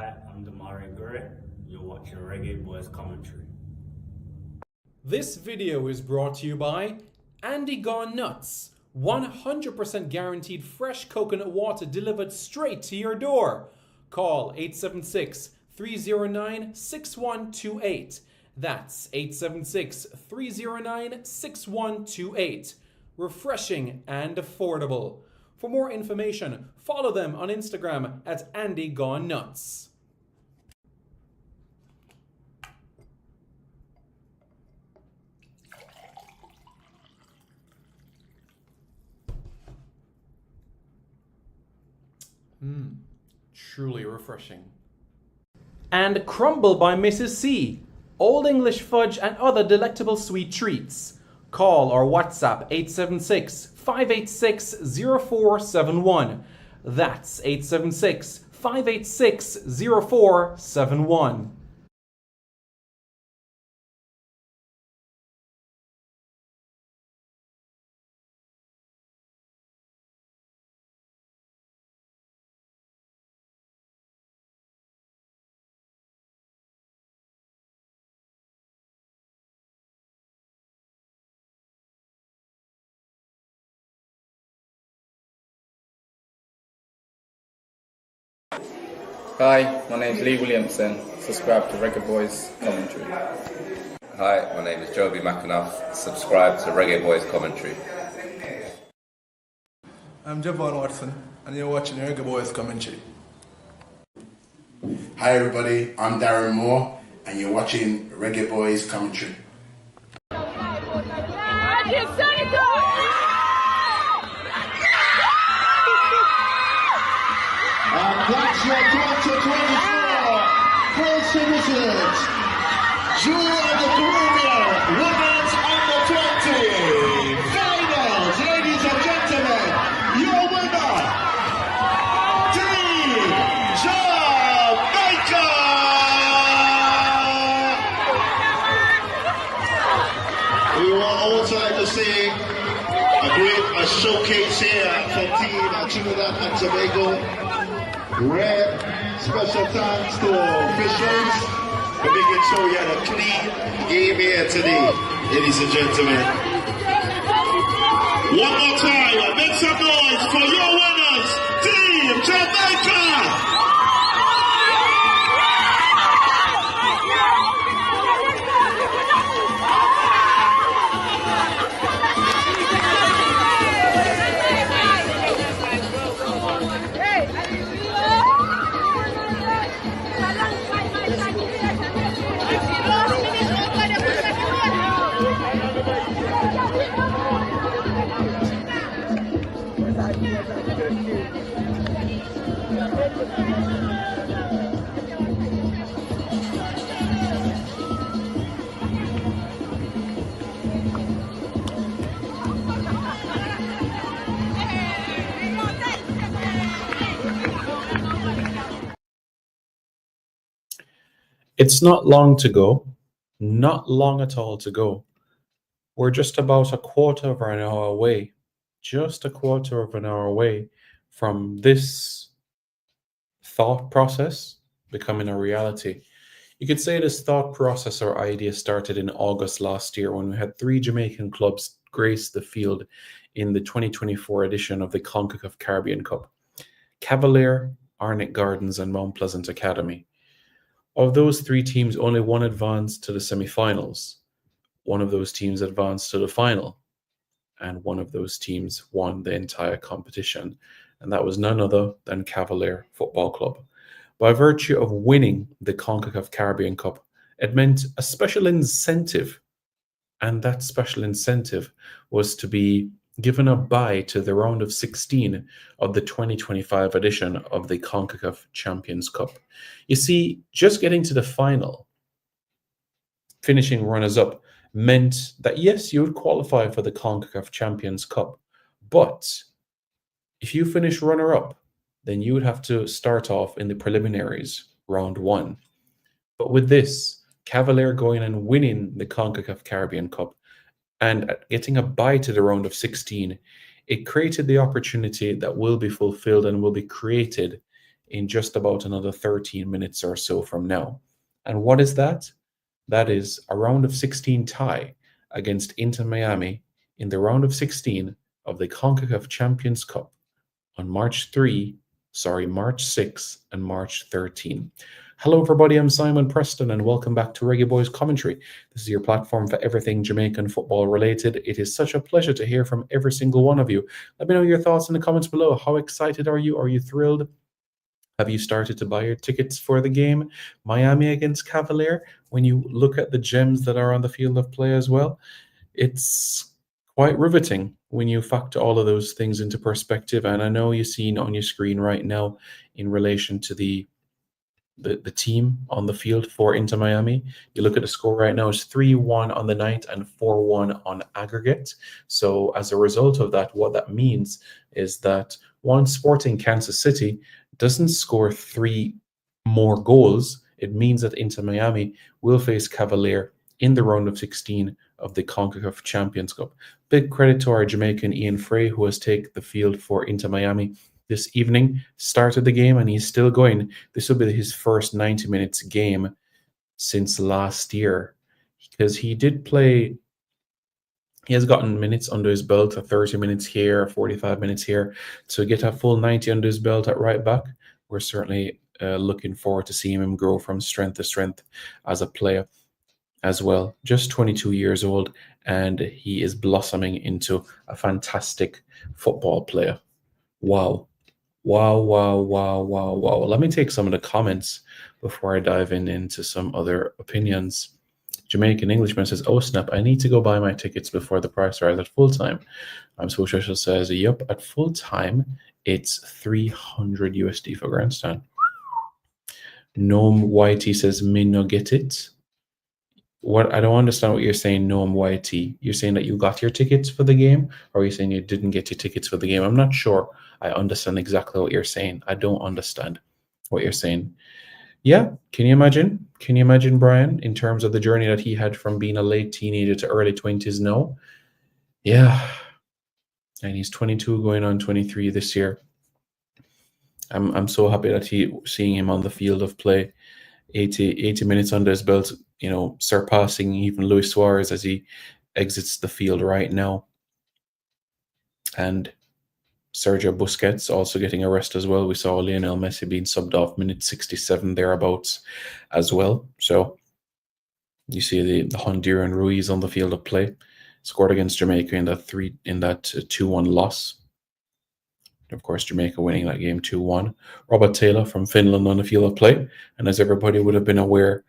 Hi, I'm Damari Gurry. You're watching Reggae Boys Commentary. This video is brought to you by Andy Gone Nuts. 100% guaranteed fresh coconut water delivered straight to your door. Call 876-309-6128. That's 876-309-6128. Refreshing and affordable. For more information, follow them on Instagram at Andy Gone Nuts. Truly refreshing. And Crumble by Mrs. C. Old English fudge and other delectable sweet treats. Call or WhatsApp 876-586-0471. That's 876-586-0471. Hi, my name is Lee Williamson. Subscribe to Reggae Boys Commentary. Hi, my name is Joby McAnuff. Subscribe to Reggae Boys Commentary. I'm Javon Watson, and you're watching Reggae Boys Commentary. Hi everybody, I'm Darren Moore, and you're watching Reggae Boys Commentary. That's your 2024 Pro Citizens Jewel of the Caribbean Women's Under 20 Finals. Ladies and gentlemen, your winner, Team Jamaica! We would also like to say a showcase here from Team Trinidad and Tobago. Red, special thanks to officials for making sure we had a clean game here today, ladies and gentlemen. One more time, make some noise for your winners, Team Jamaica! It's not long to go, not long at all to go. We're just about a quarter of an hour away, just a quarter of an hour away from this thought process becoming a reality. You could say this thought process or idea started in August last year when we had 3 Jamaican clubs grace the field in the 2024 edition of the CONCACAF Caribbean Cup. Cavalier, Arnett Gardens and Mount Pleasant Academy. Of those 3 teams, only one advanced to the semi-finals. One of those teams advanced to the final. And one of those teams won the entire competition. And that was none other than Cavalier Football Club. By virtue of winning the CONCACAF Caribbean Cup, it meant a special incentive. And that special incentive was to be given a bye to the round of 16 of the 2025 edition of the CONCACAF Champions Cup. You see, just getting to the final, finishing runners-up, meant that yes, you would qualify for the CONCACAF Champions Cup, but if you finish runner-up, then you would have to start off in the preliminaries, round 1. But with this, Cavalier going and winning the CONCACAF Caribbean Cup and getting a bye to the round of 16, it created the opportunity that will be fulfilled and will be created in just about another 13 minutes or so from now. And what is that? That is a round of 16 tie against Inter Miami in the round of 16 of the CONCACAF Champions Cup on March 6, and March 13. Hello, everybody. I'm Simon Preston, and welcome back to Reggae Boys Commentary. This is your platform for everything Jamaican football related. It is such a pleasure to hear from every single one of you. Let me know your thoughts in the comments below. How excited are you? Are you thrilled? Have you started to buy your tickets for the game? Miami against Cavalier. When you look at the gems that are on the field of play as well, it's quite riveting when you factor all of those things into perspective. And I know you've seen on your screen right now in relation to the team on the field for Inter Miami. You look at the score right now, it's 3-1 on the night and 4-1 on aggregate. So as a result of that, what that means is that once Sporting Kansas City doesn't score 3 more goals, it means that Inter Miami will face Cavalier in the round of 16 of the CONCACAF Champions Cup. Big credit to our Jamaican Ian Frey, who has taken the field for Inter Miami this evening, started the game, and he's still going. This will be his first 90 minutes game since last year, because he did play. He has gotten minutes under his belt, 30 minutes here, 45 minutes here. To get a full 90 under his belt at right back, we're certainly looking forward to seeing him grow from strength to strength as a player as well. Just 22 years old, and he is blossoming into a fantastic football player. Wow. Wow, wow, wow, wow, wow. Let me take some of the comments before I dive into some other opinions. Jamaican Englishman says, oh snap, I need to go buy my tickets before the price rise at full time. I'm so social says, yep, at full time, it's 300 USD for grandstand. Noam YT says, me no get it. What I don't understand what you're saying, Noam YT. You're saying that you got your tickets for the game, or are you saying you didn't get your tickets for the game? I'm not sure I understand exactly what you're saying. I don't understand what you're saying. Yeah, can you imagine? Can you imagine Brian in terms of the journey that he had from being a late teenager to early 20s now? Yeah, and he's 22 going on 23 this year. I'm so happy that seeing him on the field of play, 80 minutes under his belt, you know, surpassing even Luis Suarez as he exits the field right now. And Sergio Busquets also getting a rest as well. We saw Lionel Messi being subbed off minute 67 thereabouts as well. So you see the Honduran Ruiz on the field of play, scored against Jamaica in that 2-1 loss. Of course, Jamaica winning that game 2-1. Robert Taylor from Finland on the field of play. And as everybody would have been aware,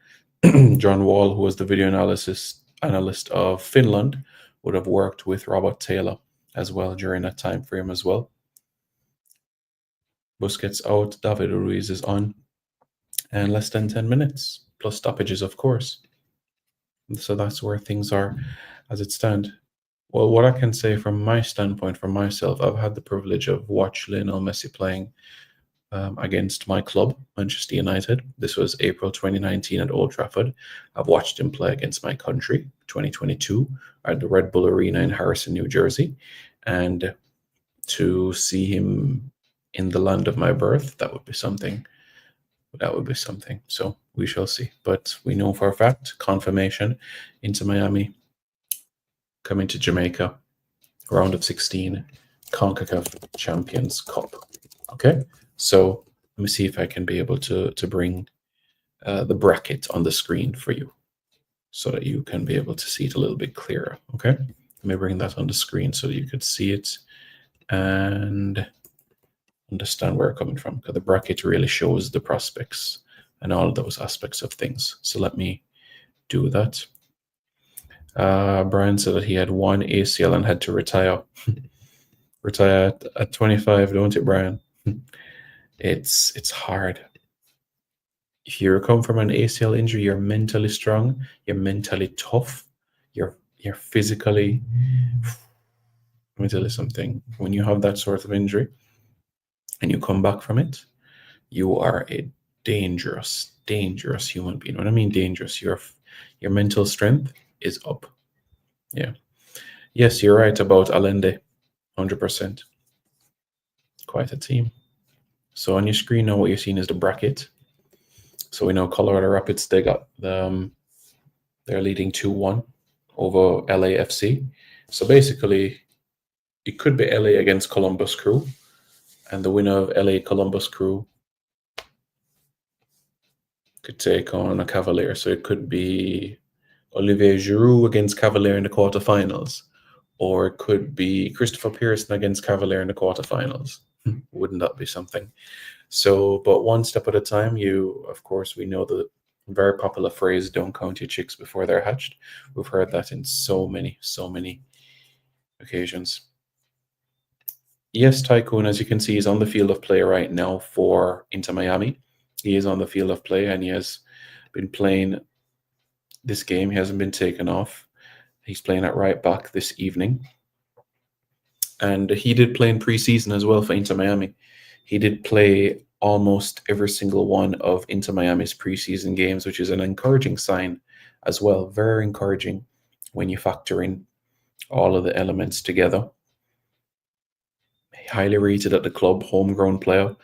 John Wall, who was the video analyst of Finland, would have worked with Robert Taylor as well during that time frame as well. Busquets out, David Ruiz is on, and less than 10 minutes, plus stoppages, of course. So that's where things are as it stands. Well, what I can say from my standpoint, for myself, I've had the privilege of watching Lionel Messi playing against my club, Manchester United. This was April 2019 at Old Trafford. I've watched him play against my country, 2022, at the Red Bull Arena in Harrison, New Jersey. And to see him in the land of my birth, that would be something. That would be something. So we shall see. But we know for a fact, confirmation, Inter Miami coming to Jamaica, round of 16, CONCACAF Champions Cup. Okay, so let me see if I can be able to bring the bracket on the screen for you so that you can be able to see it a little bit clearer. Okay, let me bring that on the screen so that you could see it and understand where I'm coming from, because the bracket really shows the prospects and all of those aspects of things. So let me do that. Brian said that he had one ACL and had to retire. Retire at 25, don't it, Brian? It's hard. If you come from an ACL injury, you're mentally strong, you're mentally tough, you're physically. Let me tell you something. When you have that sort of injury and you come back from it, you are a dangerous human being. When I mean dangerous, your mental strength is up. Yeah. Yes, you're right about Allende. 100%. Quite a team. So on your screen now, what you're seeing is the bracket. So we know Colorado Rapids, they got they're leading 2-1 over LAFC. So basically, it could be LA against Columbus Crew, and the winner of LA Columbus Crew could take on a Cavalier. So it could be Olivier Giroud against Cavalier in the quarterfinals, or it could be Christopher Pearson against Cavalier in the quarterfinals. Wouldn't that be something? So, but one step at a time. Of course, we know the very popular phrase, don't count your chicks before they're hatched. We've heard that in so many occasions. Yes, Tycoon, as you can see, is on the field of play right now for Inter Miami. He is on the field of play, and he has been playing this game. He hasn't been taken off. He's playing at right back this evening. And he did play in preseason as well for Inter Miami. He did play almost every single one of Inter Miami's preseason games, which is an encouraging sign as well. Very encouraging when you factor in all of the elements together. Highly rated at the club, homegrown player.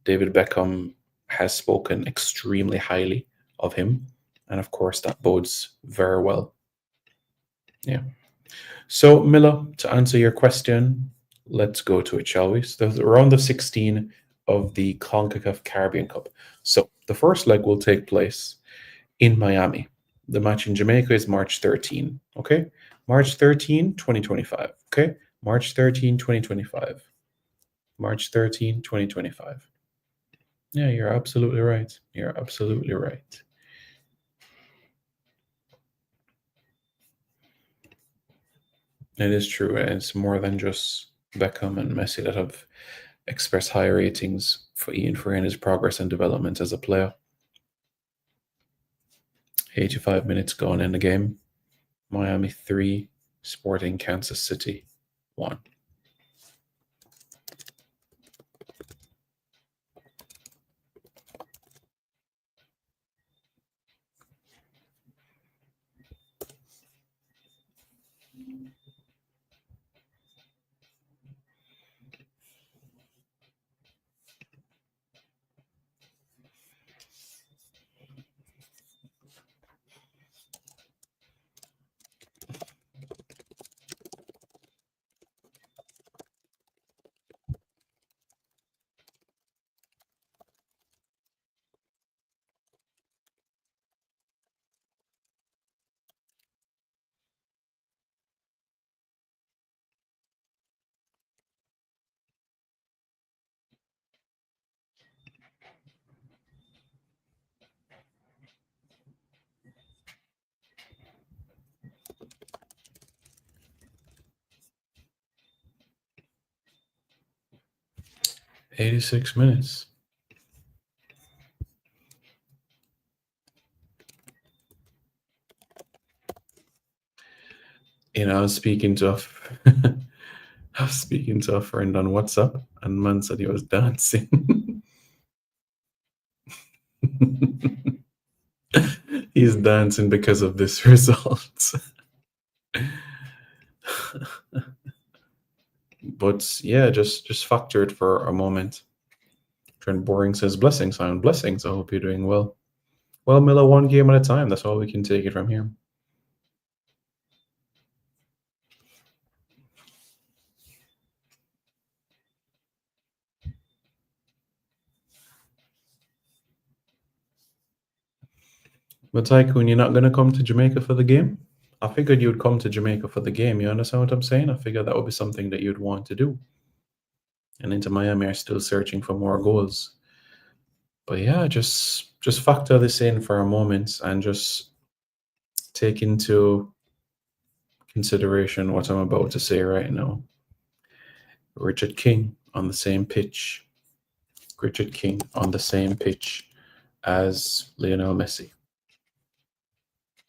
David Beckham has spoken extremely highly of him. And of course, that bodes very well. Yeah. So, Miller, to answer your question, let's go to it, shall we? So, the round of 16 of the CONCACAF Caribbean Cup. So, the first leg will take place in Miami. The match in Jamaica is March 13, okay? March 13, 2025, okay? March 13, 2025. March 13, 2025. Yeah, you're absolutely right. You're absolutely right. It is true. And it's more than just Beckham and Messi that have expressed high ratings for Ian Frey and his progress and development as a player. 85 minutes gone in the game. Miami 3, Sporting Kansas City 1. "86 minutes. I was speaking to a friend on WhatsApp, and man said he was dancing. He's dancing because of this result. But yeah, just factor it for a moment. Trent Boring says blessings on blessings. I hope you're doing well. Well, Miller, one game at a time. That's all we can take it from here. But Tycoon, you're not going to come to Jamaica for the game? I figured you'd come to Jamaica for the game. You understand what I'm saying? I figured that would be something that you'd want to do. And Inter Miami are still searching for more goals. But yeah, just factor this in for a moment and just take into consideration what I'm about to say right now. Richard King on the same pitch. Richard King on the same pitch as Lionel Messi.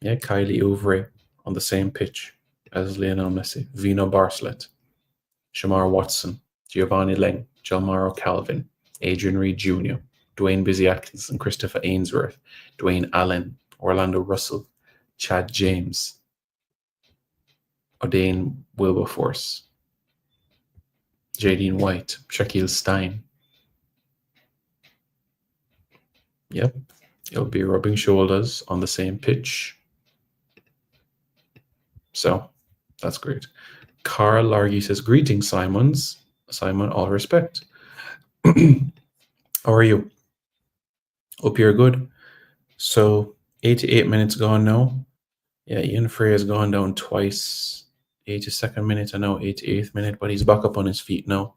Yeah, Kylie Ouvre on the same pitch as Lionel Messi. Vino Barcelett, Shamar Watson, Giovanni Leng, Jalmaro Calvin, Adrian Reed Jr., Dwayne Busy Atkinson, Christopher Ainsworth, Dwayne Allen, Orlando Russell, Chad James, O'Dane Wilberforce, Jadine White, Shaquille Stein, Yep, you'll be rubbing shoulders on the same pitch. So that's great. Carl Largy says, greetings, Simons. Simon, all respect. How are you? Hope you're good. So 88 minutes gone now. Yeah, Ian Frey has gone down twice. 82nd minute and now 88th minute, but he's back up on his feet now.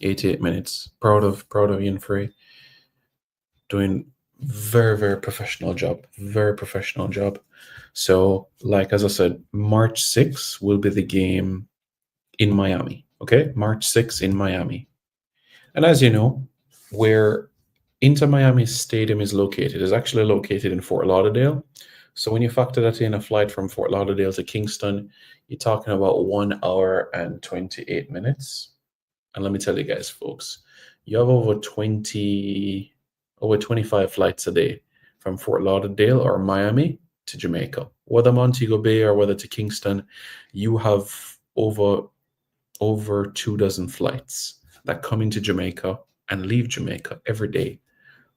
88 minutes. Proud of Ian Frey. Doing very professional job. Very professional job. So, like as I said, March 6th will be the game in Miami. Okay, March 6th in Miami. And as you know, where Inter Miami Stadium is located is actually located in Fort Lauderdale. So when you factor that in, a flight from Fort Lauderdale to Kingston, you're talking about 1 hour and 28 minutes. And let me tell you guys, folks, you have over 25 flights a day from Fort Lauderdale or Miami to Jamaica. Whether Montego Bay or whether to Kingston, you have over 24 flights that come into Jamaica and leave Jamaica every day.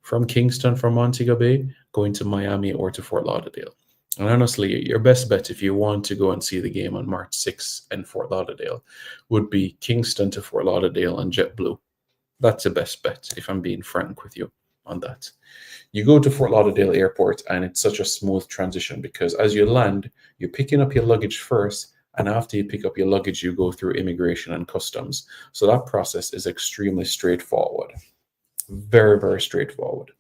From Kingston, from Montego Bay, going to Miami or to Fort Lauderdale. And honestly, your best bet if you want to go and see the game on March 6th in Fort Lauderdale would be Kingston to Fort Lauderdale on JetBlue. That's the best bet, if I'm being frank with you on that. You go to Fort Lauderdale Airport and it's such a smooth transition because as you land, you're picking up your luggage first, and after you pick up your luggage, you go through immigration and customs. So that process is extremely straightforward. Very straightforward.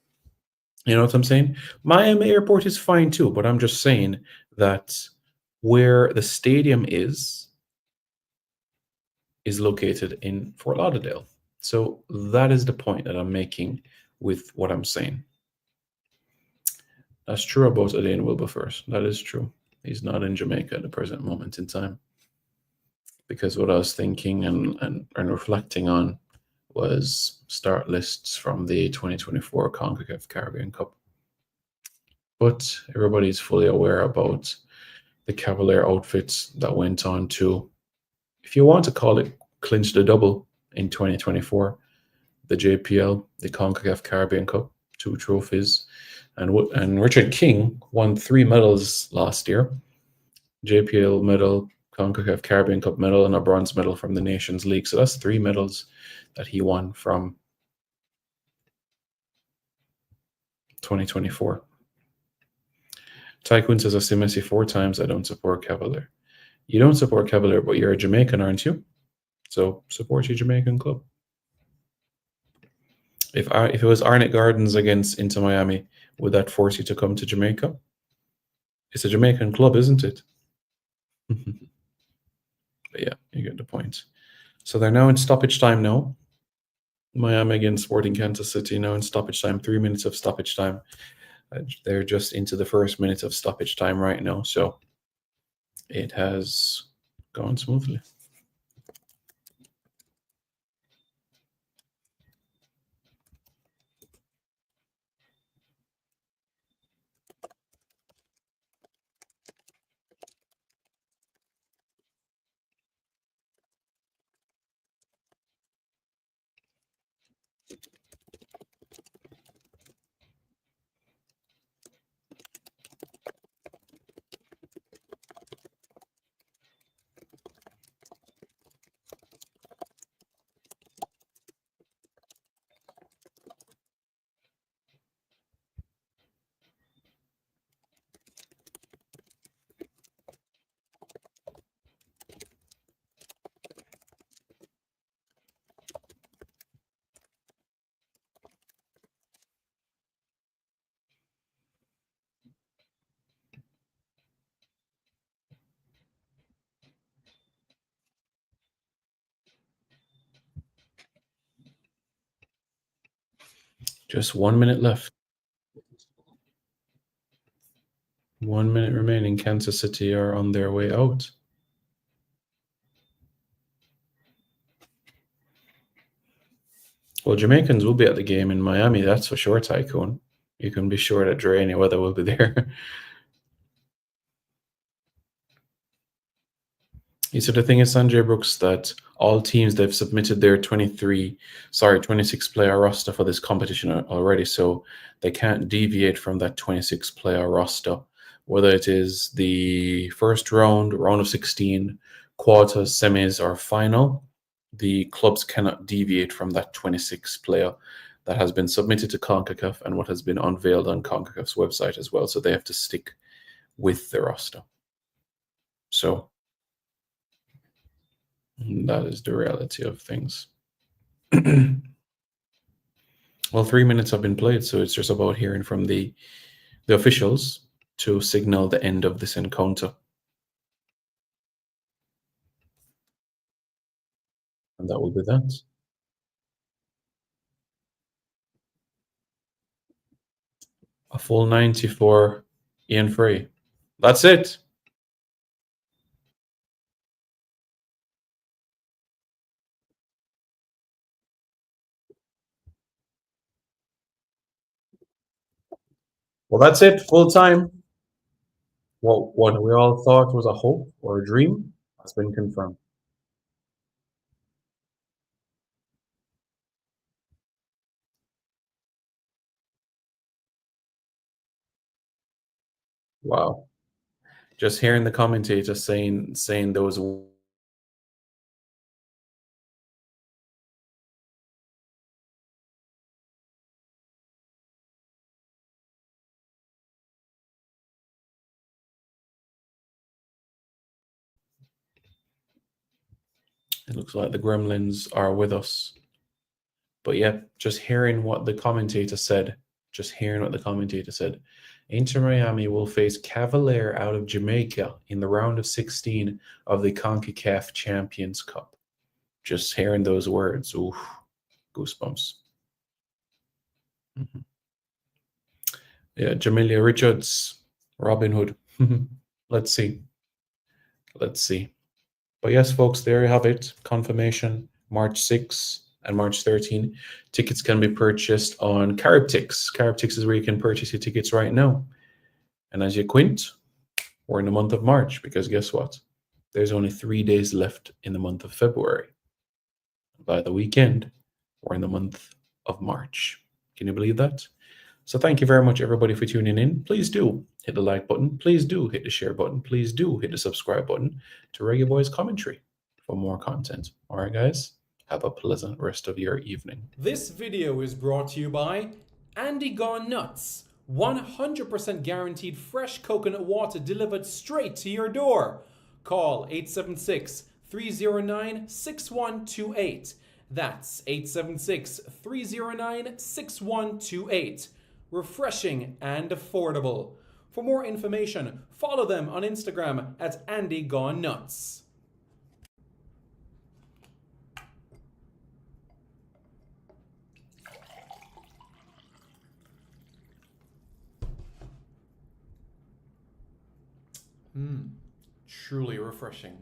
You know what I'm saying? Miami Airport is fine too, but I'm just saying that where the stadium is located in Fort Lauderdale. So that is the point that I'm making with what I'm saying. That's true about Elaine Wilberforce. That is true. He's not in Jamaica at the present moment in time. Because what I was thinking and reflecting on was start lists from the 2024 CONCACAF Caribbean Cup. But everybody's fully aware about the Cavalier outfits that went on to, if you want to call it, clinch the double in 2024. The JPL, the CONCACAF Caribbean Cup, 2 trophies. And Richard King won 3 medals last year. JPL medal, CONCACAF Caribbean Cup medal, and a bronze medal from the Nations League. So that's 3 medals that he won from 2024. Tycoon says, I see Messi 4 times. I don't support Cavalier. You don't support Cavalier, but you're a Jamaican, aren't you? So support your Jamaican club. If it was Arnett Gardens against Inter Miami, would that force you to come to Jamaica? It's a Jamaican club, isn't it? But yeah, you get the point. So they're now in stoppage time now. Miami against Sporting Kansas City now in stoppage time. 3 minutes of stoppage time. They're just into the first minute of stoppage time right now. So it has gone smoothly. Just 1 minute left. 1 minute remaining. Kansas City are on their way out. Well, Jamaicans will be at the game in Miami, that's for sure, Tycoon. You can be sure that Dre and Weather will be there. So the thing is, Sanjay Brooks, that all teams, they've submitted their 26 player roster for this competition already, so they can't deviate from that 26 player roster. Whether it is the first round, round of 16, quarters, semis, or final, the clubs cannot deviate from that 26 player that has been submitted to CONCACAF and what has been unveiled on CONCACAF's website as well. So they have to stick with the roster. So that is the reality of things. Well, 3 minutes have been played, so it's just about hearing from the officials to signal the end of this encounter. And that will be that. A full 90 for Ian Frey. That's it. Well, that's it. Full time. What we all thought was a hope or a dream has been confirmed. Wow. Just hearing the commentator saying those. It looks like the gremlins are with us. But yeah, just hearing what the commentator said, Inter Miami will face Cavalier out of Jamaica in the round of 16 of the CONCACAF Champions Cup. Just hearing those words, oof, goosebumps. Yeah, Jamelia Richards, Robin Hood. Let's see. But yes, folks, there you have it. Confirmation, March 6 and March 13. Tickets can be purchased on Caribtix. Caribtix is where you can purchase your tickets right now. And as you quint, we're in the month of March, because guess what? There's only 3 days left in the month of February. By the weekend, we're in the month of March. Can you believe that? So thank you very much, everybody, for tuning in. Please do hit the like button. Please do hit the share button. Please do hit the subscribe button to Reggae Boys Commentary for more content. All right, guys? Have a pleasant rest of your evening. This video is brought to you by Andy Gone Nuts. 100% guaranteed fresh coconut water delivered straight to your door. Call 876-309-6128. That's 876-309-6128. Refreshing and affordable. For more information, follow them on Instagram at Andy Gone Nuts. Truly refreshing.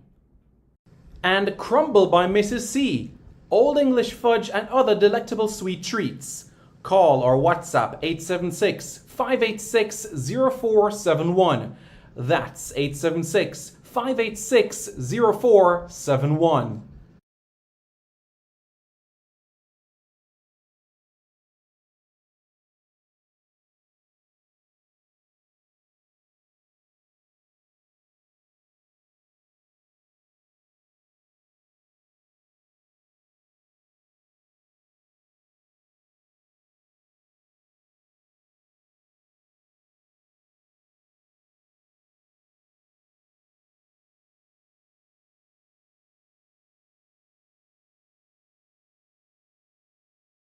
And Crumble by Mrs. C. Old English fudge and other delectable sweet treats. Call or WhatsApp 876-586-0471. That's 876-586-0471.